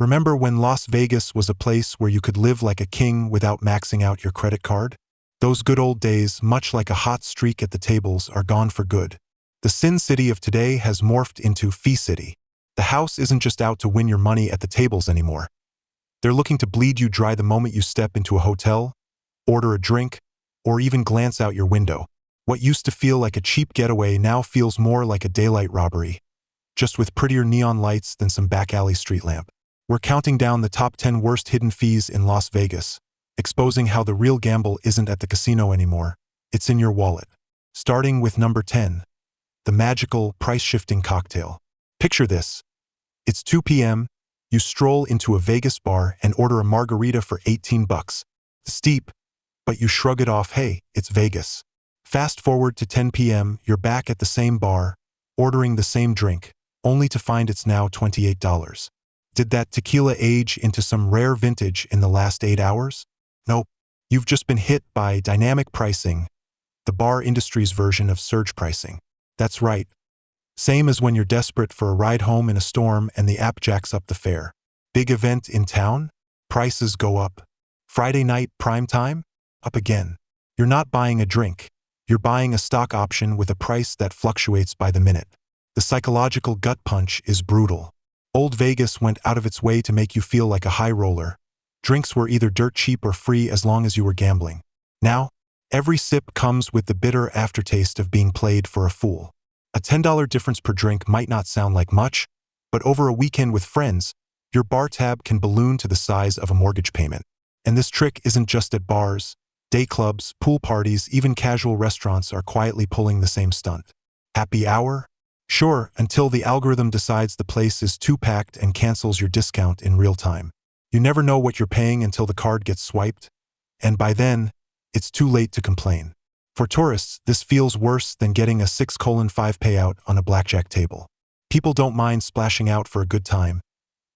Remember when Las Vegas was a place where you could live like a king without maxing out your credit card? Those good old days, much like a hot streak at the tables, are gone for good. The Sin City of today has morphed into Fee City. The house isn't just out to win your money at the tables anymore. They're looking to bleed you dry the moment you step into a hotel, order a drink, or even glance out your window. What used to feel like a cheap getaway now feels more like a daylight robbery, just with prettier neon lights than some back alley street lamp. We're counting down the top 10 worst hidden fees in Las Vegas, exposing how the real gamble isn't at the casino anymore, it's in your wallet. Starting with number 10, the magical price-shifting cocktail. Picture this. It's 2 p.m., you stroll into a Vegas bar and order a margarita for $18. Steep, but you shrug it off, hey, it's Vegas. Fast forward to 10 p.m., you're back at the same bar, ordering the same drink, only to find it's now $28. Did that tequila age into some rare vintage in the last 8 hours? Nope. You've just been hit by dynamic pricing, the bar industry's version of surge pricing. That's right. Same as when you're desperate for a ride home in a storm and the app jacks up the fare. Big event in town? Prices go up. Friday night prime time? Up again. You're not buying a drink. You're buying a stock option with a price that fluctuates by the minute. The psychological gut punch is brutal. Old Vegas went out of its way to make you feel like a high roller. Drinks were either dirt cheap or free as long as you were gambling. Now, every sip comes with the bitter aftertaste of being played for a fool. A $10 difference per drink might not sound like much, but over a weekend with friends, your bar tab can balloon to the size of a mortgage payment. And this trick isn't just at bars. Day clubs, pool parties, even casual restaurants are quietly pulling the same stunt. Happy hour? Sure, until the algorithm decides the place is too packed and cancels your discount in real time. You never know what you're paying until the card gets swiped, and by then, it's too late to complain. For tourists, this feels worse than getting a 6:5 payout on a blackjack table. People don't mind splashing out for a good time,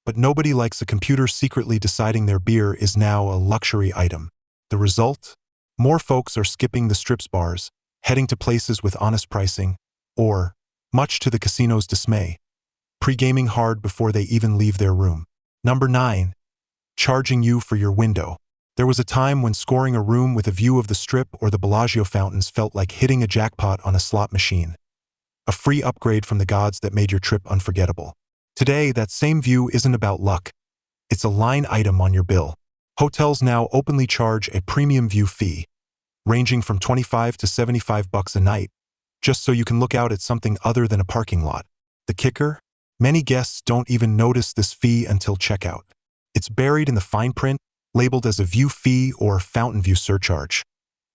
but nobody likes a computer secretly deciding their beer is now a luxury item. The result? More folks are skipping the strips bars, heading to places with honest pricing, or, much to the casino's dismay, pre-gaming hard before they even leave their room. Number 9. Charging you for your window. There was a time when scoring a room with a view of the Strip or the Bellagio fountains felt like hitting a jackpot on a slot machine. A free upgrade from the gods that made your trip unforgettable. Today, that same view isn't about luck. It's a line item on your bill. Hotels now openly charge a premium view fee, ranging from $25 to $75 a night, just so you can look out at something other than a parking lot. The kicker? Many guests don't even notice this fee until checkout. It's buried in the fine print, labeled as a view fee or fountain view surcharge.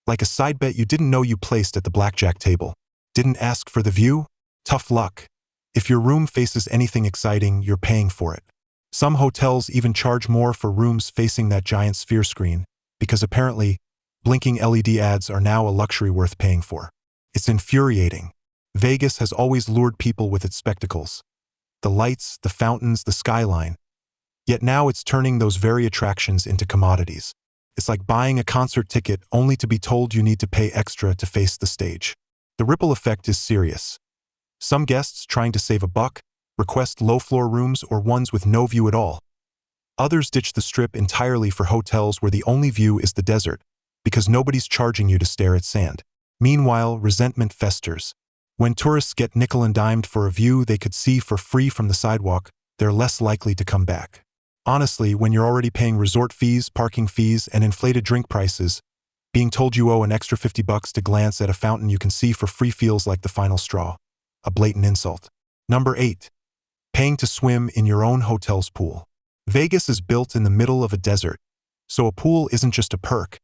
Like a side bet you didn't know you placed at the blackjack table. Didn't ask for the view? Tough luck. If your room faces anything exciting, you're paying for it. Some hotels even charge more for rooms facing that giant sphere screen, because apparently, blinking LED ads are now a luxury worth paying for. It's infuriating. Vegas has always lured people with its spectacles. The lights, the fountains, the skyline. Yet now it's turning those very attractions into commodities. It's like buying a concert ticket only to be told you need to pay extra to face the stage. The ripple effect is serious. Some guests, trying to save a buck, request low-floor rooms or ones with no view at all. Others ditch the Strip entirely for hotels where the only view is the desert, because nobody's charging you to stare at sand. Meanwhile, resentment festers. When tourists get nickel and dimed for a view they could see for free from the sidewalk, they're less likely to come back. Honestly, when you're already paying resort fees, parking fees, and inflated drink prices, being told you owe an extra $50 to glance at a fountain you can see for free feels like the final straw. A blatant insult. Number 8. Paying to swim in your own hotel's pool. Vegas is built in the middle of a desert, so a pool isn't just a perk,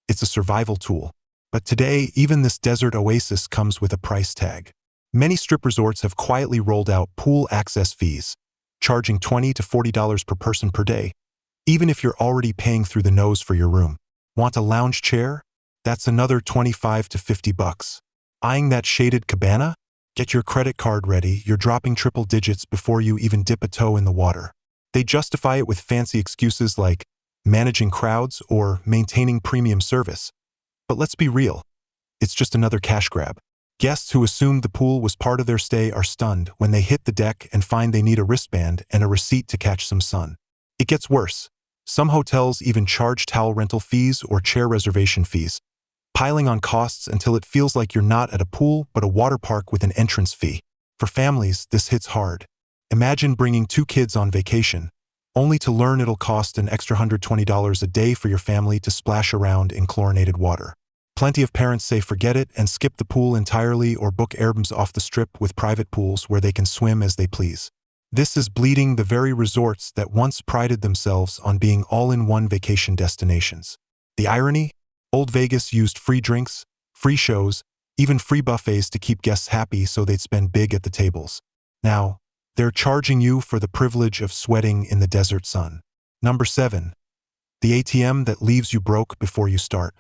it's a survival tool. But today, even this desert oasis comes with a price tag. Many strip resorts have quietly rolled out pool access fees, charging $20 to $40 per person per day, even if you're already paying through the nose for your room. Want a lounge chair? That's another $25 to $50. Eyeing that shaded cabana? Get your credit card ready, you're dropping triple digits before you even dip a toe in the water. They justify it with fancy excuses like managing crowds or maintaining premium service. But let's be real, it's just another cash grab. Guests who assumed the pool was part of their stay are stunned when they hit the deck and find they need a wristband and a receipt to catch some sun. It gets worse. Some hotels even charge towel rental fees or chair reservation fees, piling on costs until it feels like you're not at a pool but a water park with an entrance fee. For families, this hits hard. Imagine bringing 2 kids on vacation, only to learn it'll cost an extra $120 a day for your family to splash around in chlorinated water. Plenty of parents say forget it and skip the pool entirely or book Airbnbs off the strip with private pools where they can swim as they please. This is bleeding the very resorts that once prided themselves on being all-in-one vacation destinations. The irony? Old Vegas used free drinks, free shows, even free buffets to keep guests happy so they'd spend big at the tables. Now, they're charging you for the privilege of sweating in the desert sun. Number 7. The ATM that leaves you broke before you start.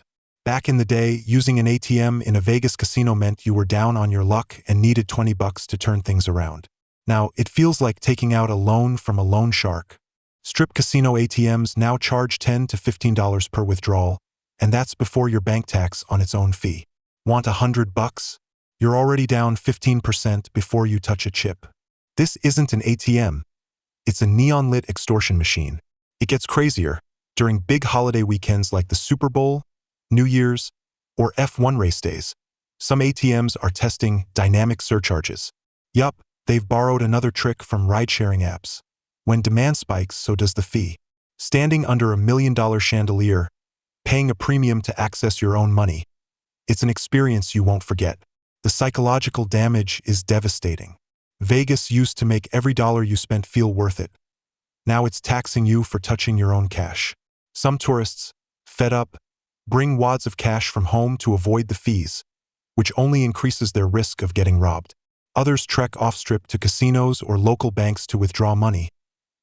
Back in the day, using an ATM in a Vegas casino meant you were down on your luck and needed $20 to turn things around. Now, it feels like taking out a loan from a loan shark. Strip casino ATMs now charge $10 to $15 per withdrawal, and that's before your bank tax on its own fee. Want $100? You're already down 15% before you touch a chip. This isn't an ATM. It's a neon-lit extortion machine. It gets crazier. During big holiday weekends like the Super Bowl, New Year's, or F1 race days, some ATMs are testing dynamic surcharges. Yup, they've borrowed another trick from ride-sharing apps. When demand spikes, so does the fee. Standing under $1 million chandelier, paying a premium to access your own money. It's an experience you won't forget. The psychological damage is devastating. Vegas used to make every dollar you spent feel worth it. Now it's taxing you for touching your own cash. Some tourists, fed up, bring wads of cash from home to avoid the fees, which only increases their risk of getting robbed. Others trek off-strip to casinos or local banks to withdraw money,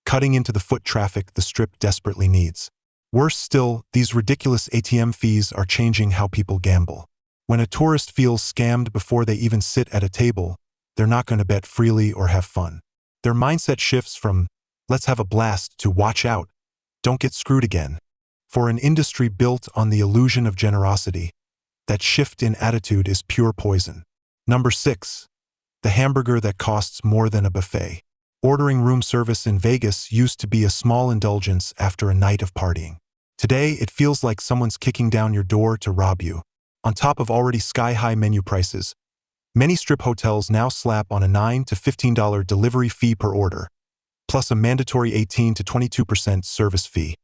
cutting into the foot traffic the strip desperately needs. Worse still, these ridiculous ATM fees are changing how people gamble. When a tourist feels scammed before they even sit at a table, they're not going to bet freely or have fun. Their mindset shifts from, let's have a blast, to watch out, don't get screwed again. For an industry built on the illusion of generosity, that shift in attitude is pure poison. Number 6. The hamburger that costs more than a buffet. Ordering room service in Vegas used to be a small indulgence after a night of partying. Today, it feels like someone's kicking down your door to rob you. On top of already sky-high menu prices, many strip hotels now slap on a $9 to $15 delivery fee per order, plus a mandatory 18 to 22% service fee.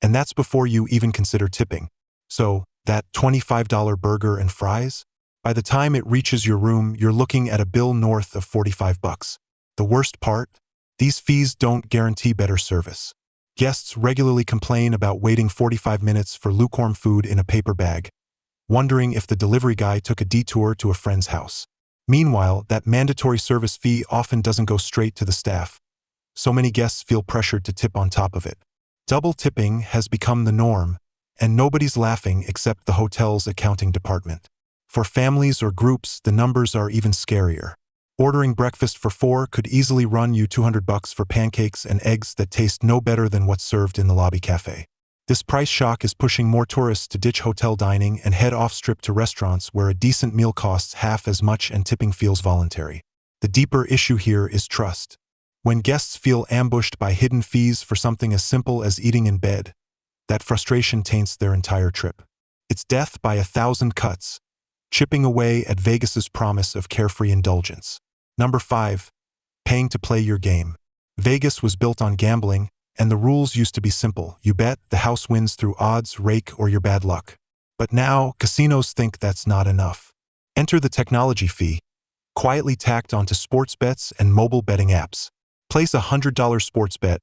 And that's before you even consider tipping. So, that $25 burger and fries? By the time it reaches your room, you're looking at a bill north of $45. The worst part? These fees don't guarantee better service. Guests regularly complain about waiting 45 minutes for lukewarm food in a paper bag, wondering if the delivery guy took a detour to a friend's house. Meanwhile, that mandatory service fee often doesn't go straight to the staff. So many guests feel pressured to tip on top of it. Double tipping has become the norm, and nobody's laughing except the hotel's accounting department. For families or groups, the numbers are even scarier. Ordering breakfast for 4 could easily run you $200 for pancakes and eggs that taste no better than what's served in the lobby cafe. This price shock is pushing more tourists to ditch hotel dining and head off-strip to restaurants where a decent meal costs half as much and tipping feels voluntary. The deeper issue here is trust. When guests feel ambushed by hidden fees for something as simple as eating in bed, that frustration taints their entire trip. It's death by 1,000 cuts, chipping away at Vegas's promise of carefree indulgence. Number 5. Paying to play your game. Vegas was built on gambling, and the rules used to be simple. You bet, the house wins through odds, rake, or your bad luck. But now, casinos think that's not enough. Enter the technology fee, quietly tacked onto sports bets and mobile betting apps. Place a $100 sports bet,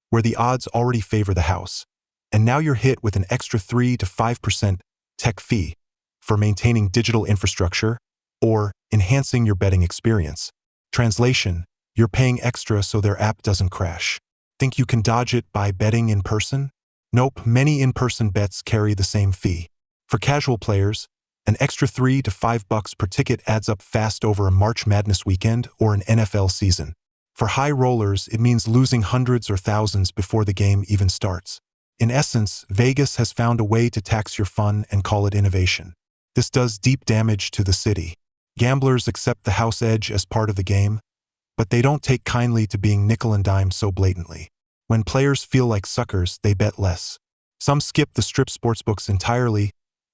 where the odds already favor the house, and now you're hit with an extra 3 to 5% tech fee for maintaining digital infrastructure or enhancing your betting experience. Translation: you're paying extra so their app doesn't crash. Think you can dodge it by betting in person? Nope, many in-person bets carry the same fee. For casual players, an extra $3 to $5 per ticket adds up fast over a March Madness weekend or an NFL season. For high rollers, it means losing hundreds or thousands before the game even starts. In essence, Vegas has found a way to tax your fun and call it innovation. This does deep damage to the city. Gamblers accept the house edge as part of the game, but they don't take kindly to being nickel and dime so blatantly. When players feel like suckers, they bet less. Some skip the strip sportsbooks entirely,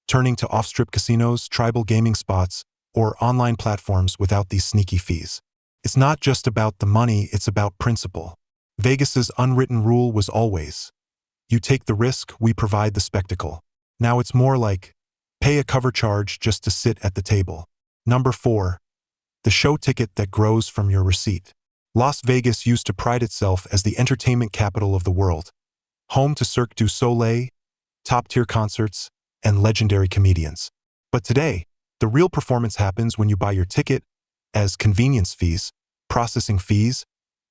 turning to off-strip casinos, tribal gaming spots, or online platforms without these sneaky fees. It's not just about the money, it's about principle. Vegas's unwritten rule was always, you take the risk, we provide the spectacle. Now it's more like, pay a cover charge just to sit at the table. Number 4. The show ticket that grows from your receipt. Las Vegas used to pride itself as the entertainment capital of the world, home to Cirque du Soleil, top-tier concerts, and legendary comedians. But today, the real performance happens when you buy your ticket, as convenience fees, processing fees,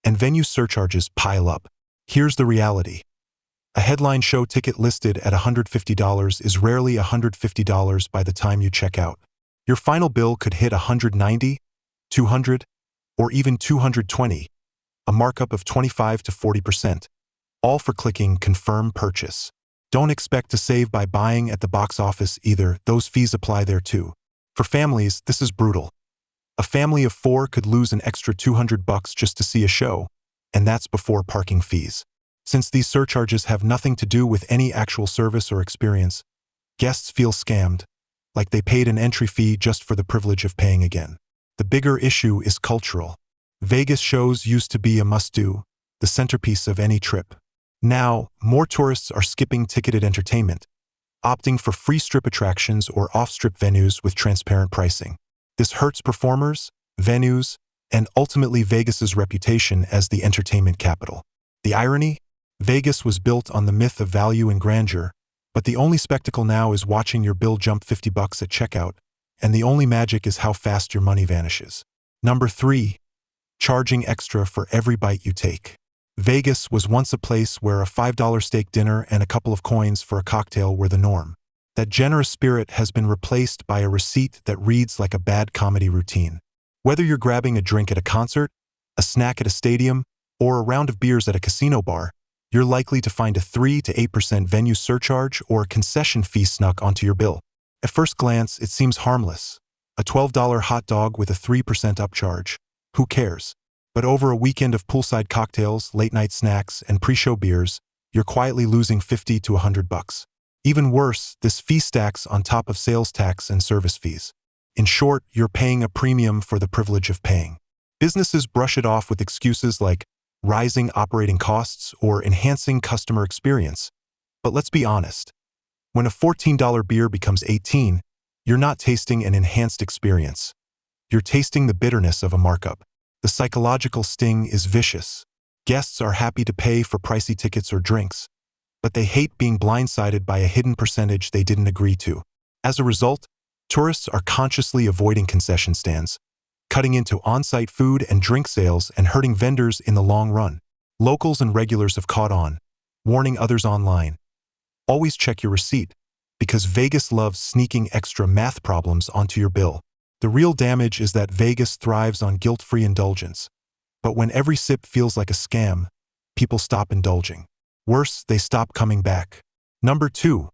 and venue surcharges pile up. Here's the reality. A headline show ticket listed at $150 is rarely $150 by the time you check out. Your final bill could hit $190, $200, or even $220, a markup of 25 to 40%, all for clicking Confirm Purchase. Don't expect to save by buying at the box office either, those fees apply there too. For families, this is brutal. A family of 4 could lose an extra $200 just to see a show, and that's before parking fees. Since these surcharges have nothing to do with any actual service or experience, guests feel scammed, like they paid an entry fee just for the privilege of paying again. The bigger issue is cultural. Vegas shows used to be a must-do, the centerpiece of any trip. Now, more tourists are skipping ticketed entertainment, opting for free strip attractions or off-strip venues with transparent pricing. This hurts performers, venues, and ultimately Vegas's reputation as the entertainment capital. The irony? Vegas was built on the myth of value and grandeur, but the only spectacle now is watching your bill jump $50 at checkout, and the only magic is how fast your money vanishes. Number 3. Charging extra for every bite you take. Vegas was once a place where a $5 steak dinner and a couple of coins for a cocktail were the norm. That generous spirit has been replaced by a receipt that reads like a bad comedy routine. Whether you're grabbing a drink at a concert, a snack at a stadium, or a round of beers at a casino bar, you're likely to find a 3 to 8% venue surcharge or concession fee snuck onto your bill. At first glance, it seems harmless. A $12 hot dog with a 3% upcharge. Who cares? But over a weekend of poolside cocktails, late-night snacks, and pre-show beers, you're quietly losing $50 to $100. Even worse, this fee stacks on top of sales tax and service fees. In short, you're paying a premium for the privilege of paying. Businesses brush it off with excuses like rising operating costs or enhancing customer experience. But let's be honest. When a $14 beer becomes $18, you're not tasting an enhanced experience. You're tasting the bitterness of a markup. The psychological sting is vicious. Guests are happy to pay for pricey tickets or drinks, but they hate being blindsided by a hidden percentage they didn't agree to. As a result, tourists are consciously avoiding concession stands, cutting into on-site food and drink sales and hurting vendors in the long run. Locals and regulars have caught on, warning others online. Always check your receipt, because Vegas loves sneaking extra math problems onto your bill. The real damage is that Vegas thrives on guilt-free indulgence. But when every sip feels like a scam, people stop indulging. Worse, they stop coming back. Number 2.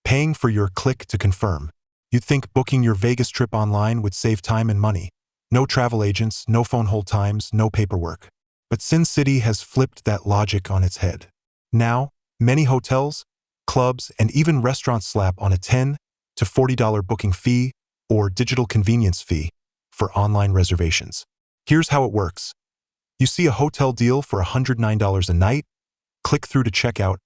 Paying for your click to confirm. You'd think booking your Vegas trip online would save time and money. No travel agents, no phone hold times, no paperwork. But Sin City has flipped that logic on its head. Now, many hotels, clubs, and even restaurants slap on a $10 to $40 booking fee or digital convenience fee for online reservations. Here's how it works. You see a hotel deal for $109 a night, click through to checkout,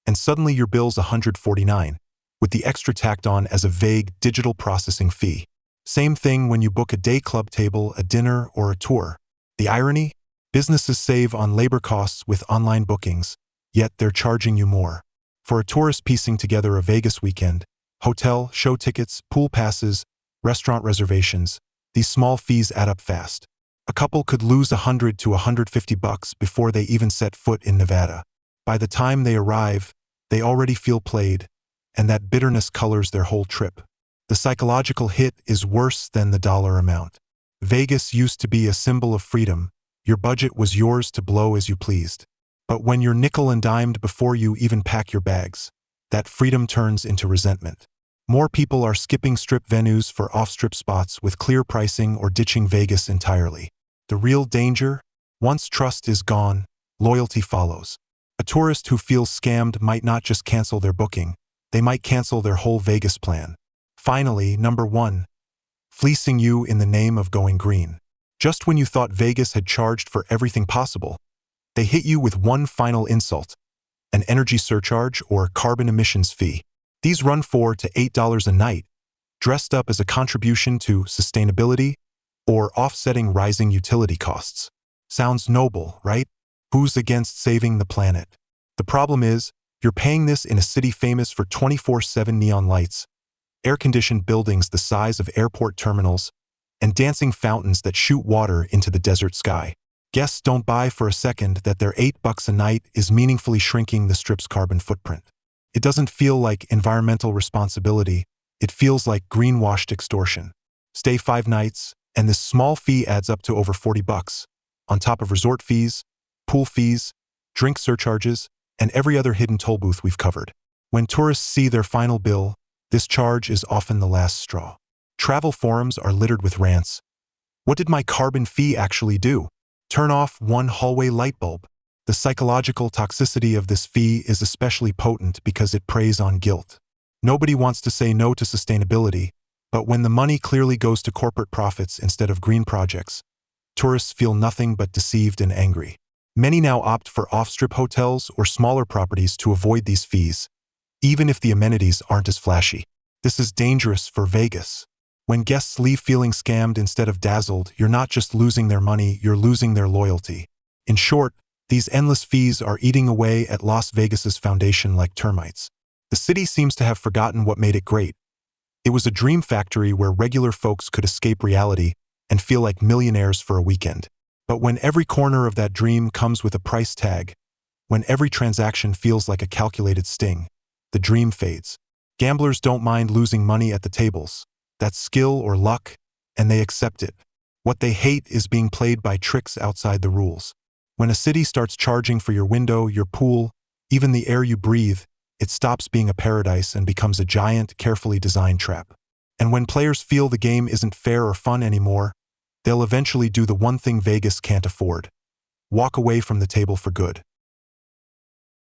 and suddenly your bill's $149, with the extra tacked on as a vague digital processing fee. Same thing when you book a day club table, a dinner, or a tour. The irony? Businesses save on labor costs with online bookings, yet they're charging you more. For a tourist piecing together a Vegas weekend, hotel, show tickets, pool passes, restaurant reservations, these small fees add up fast. A couple could lose $100 to $150 before they even set foot in Nevada. By the time they arrive, they already feel played, and that bitterness colors their whole trip. The psychological hit is worse than the dollar amount. Vegas used to be a symbol of freedom. Your budget was yours to blow as you pleased. But when you're nickel and dimed before you even pack your bags, that freedom turns into resentment. More people are skipping strip venues for off-strip spots with clear pricing or ditching Vegas entirely. The real danger? Once trust is gone, loyalty follows. A tourist who feels scammed might not just cancel their booking, they might cancel their whole Vegas plan. Finally, number 1. Fleecing you in the name of going green. Just when you thought Vegas had charged for everything possible, they hit you with one final insult: an energy surcharge or carbon emissions fee. These run $4 to $8 a night, dressed up as a contribution to sustainability or offsetting rising utility costs. Sounds noble, right? Who's against saving the planet? The problem is, you're paying this in a city famous for 24/7 neon lights, air-conditioned buildings the size of airport terminals, and dancing fountains that shoot water into the desert sky. Guests don't buy for a second that their $8 a night is meaningfully shrinking the Strip's carbon footprint. It doesn't feel like environmental responsibility, it feels like greenwashed extortion. Stay 5 nights, and this small fee adds up to over $40, on top of resort fees, pool fees, drink surcharges, and every other hidden toll booth we've covered. When tourists see their final bill, this charge is often the last straw. Travel forums are littered with rants. What did my carbon fee actually do? Turn off one hallway light bulb. The psychological toxicity of this fee is especially potent because it preys on guilt. Nobody wants to say no to sustainability, but when the money clearly goes to corporate profits instead of green projects, tourists feel nothing but deceived and angry. Many now opt for off-strip hotels or smaller properties to avoid these fees, even if the amenities aren't as flashy. This is dangerous for Vegas. When guests leave feeling scammed instead of dazzled, you're not just losing their money, you're losing their loyalty. In short, these endless fees are eating away at Las Vegas's foundation like termites. The city seems to have forgotten what made it great. It was a dream factory where regular folks could escape reality and feel like millionaires for a weekend. But when every corner of that dream comes with a price tag, when every transaction feels like a calculated sting, the dream fades. Gamblers don't mind losing money at the tables. That's skill or luck, and they accept it. What they hate is being played by tricks outside the rules. When a city starts charging for your window, your pool, even the air you breathe, it stops being a paradise and becomes a giant, carefully designed trap. And when players feel the game isn't fair or fun anymore, they'll eventually do the one thing Vegas can't afford: walk away from the table for good.